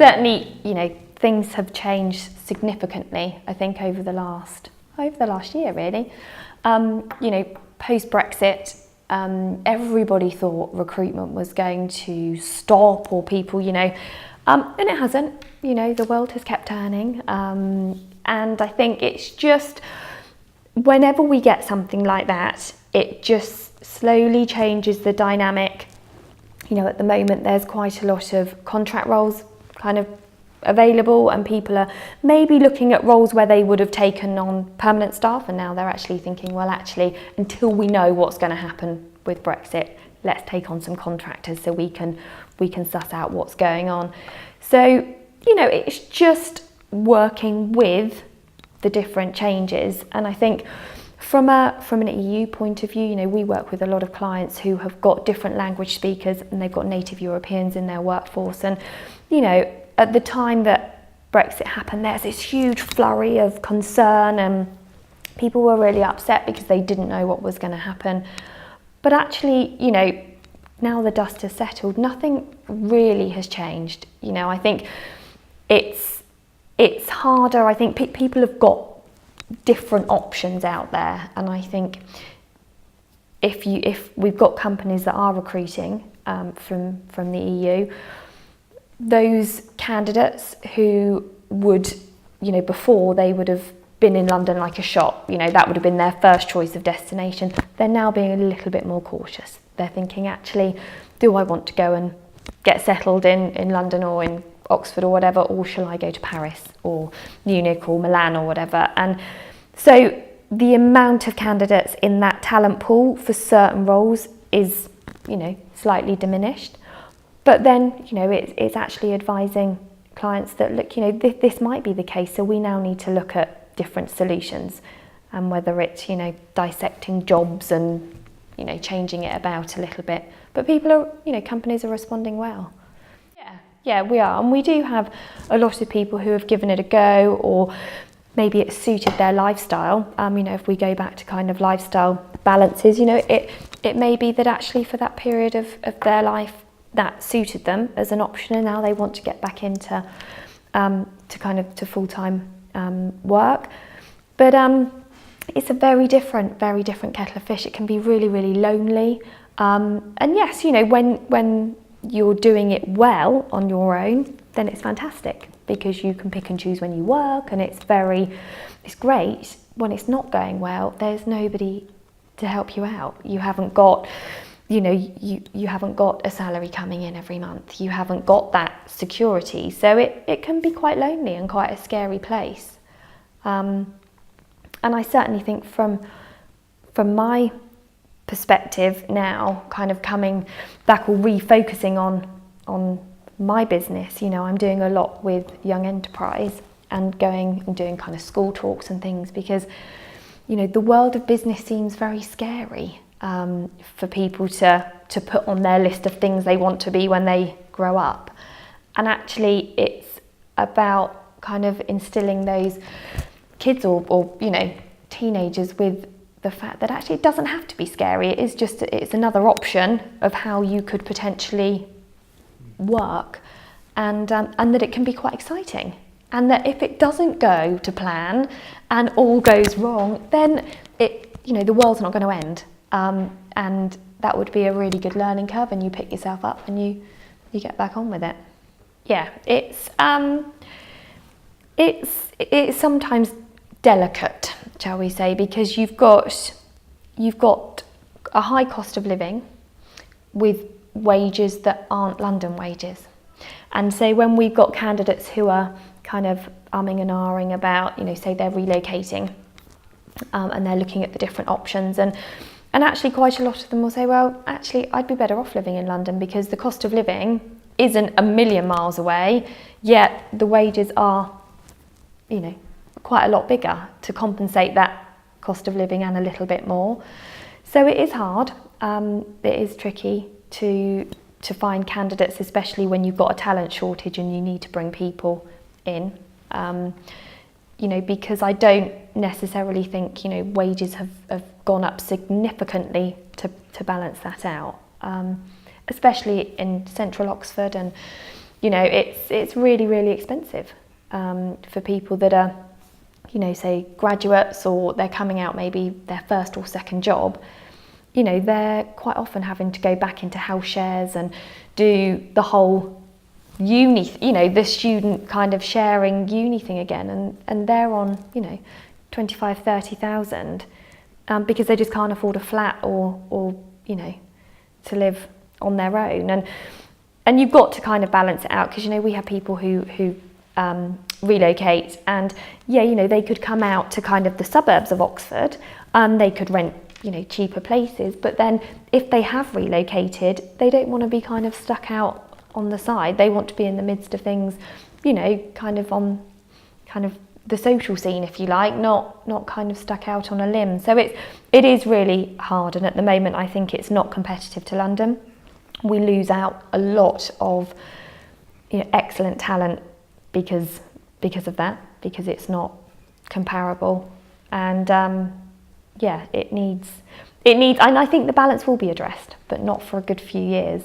certainly, things have changed significantly, I think, over the last year, really. Post-Brexit, everybody thought recruitment was going to stop, or people, and it hasn't. The world has kept turning, and I think it's just, whenever we get something like that, it just slowly changes the dynamic. At the moment there's quite a lot of contract roles kind of available, and people are maybe looking at roles where they would have taken on permanent staff, and now they're actually thinking, well, actually, until we know what's going to happen with Brexit, let's take on some contractors so we can suss out what's going on. So, it's just working with the different changes. And I think from an EU point of view, we work with a lot of clients who have got different language speakers, and they've got native Europeans in their workforce. And, at the time that Brexit happened, there's this huge flurry of concern, and people were really upset because they didn't know what was going to happen. But actually, now the dust has settled, nothing really has changed. I think it's harder. I think people have got different options out there, and I think if we've got companies that are recruiting from the EU, those candidates who would, before they would have been in London like a shot, that would have been their first choice of destination, they're now being a little bit more cautious. They're thinking, actually, do I want to go and get settled in London or in Oxford or whatever, or shall I go to Paris or Munich or Milan or whatever? And so the amount of candidates in that talent pool for certain roles is, slightly diminished. But then, it's actually advising clients that, look, this might be the case, so we now need to look at different solutions, and whether it's, dissecting jobs and, changing it about a little bit. But people are, companies are responding well. Yeah, we are. And we do have a lot of people who have given it a go, or maybe it's suited their lifestyle. If we go back to kind of lifestyle balances, it may be that actually for that period of their life that suited them as an option, and now they want to get back into to full-time work. But it's a very different kettle of fish. It can be really, really lonely. And yes, when you're doing it well on your own, then it's fantastic, because you can pick and choose when you work, and it's great. When it's not going well, there's nobody to help you out. You haven't got, you haven't got a salary coming in every month. You haven't got that security. So it can be quite lonely and quite a scary place. And I certainly think from my perspective now, kind of coming back or refocusing on my business, I'm doing a lot with young enterprise and going and doing kind of school talks and things, because the world of business seems very scary for people to put on their list of things they want to be when they grow up. And actually it's about kind of instilling those kids or teenagers with the fact that actually it doesn't have to be scary. It's another option of how you could potentially work, and that it can be quite exciting, and that if it doesn't go to plan and all goes wrong, then the world's not going to end, and that would be a really good learning curve, and you pick yourself up and you get back on with it. Yeah, it's sometimes delicate, shall we say, because you've got a high cost of living with wages that aren't London wages. And so when we've got candidates who are kind of umming and ahhing about, say they're relocating, and they're looking at the different options, and actually quite a lot of them will say, well, actually I'd be better off living in London because the cost of living isn't a million miles away, yet the wages are, quite a lot bigger to compensate that cost of living and a little bit more. So it is hard, it is tricky to find candidates, especially when you've got a talent shortage and you need to bring people in, because I don't necessarily think, wages have gone up significantly to balance that out, especially in central Oxford and, you know, it's really, really expensive for people that are, you know, say graduates, or they're coming out maybe their first or second job. You know, they're quite often having to go back into house shares and do the whole uni, you know, the student kind of sharing uni thing again, and they're on, you know, 25,000-30,000 because they just can't afford a flat or you know, to live on their own. And you've got to kind of balance it out, because, you know, we have people who relocate, and yeah, you know, they could come out to kind of the suburbs of Oxford, and they could rent, you know, cheaper places, but then if they have relocated, they don't want to be kind of stuck out on the side. They want to be in the midst of things, you know, kind of on kind of the social scene, if you like, not kind of stuck out on a limb. So it is really hard, and at the moment I think it's not competitive to London. We lose out a lot of, you know, excellent talent because of that, because it's not comparable. And yeah, it needs, and I think the balance will be addressed, but not for a good few years.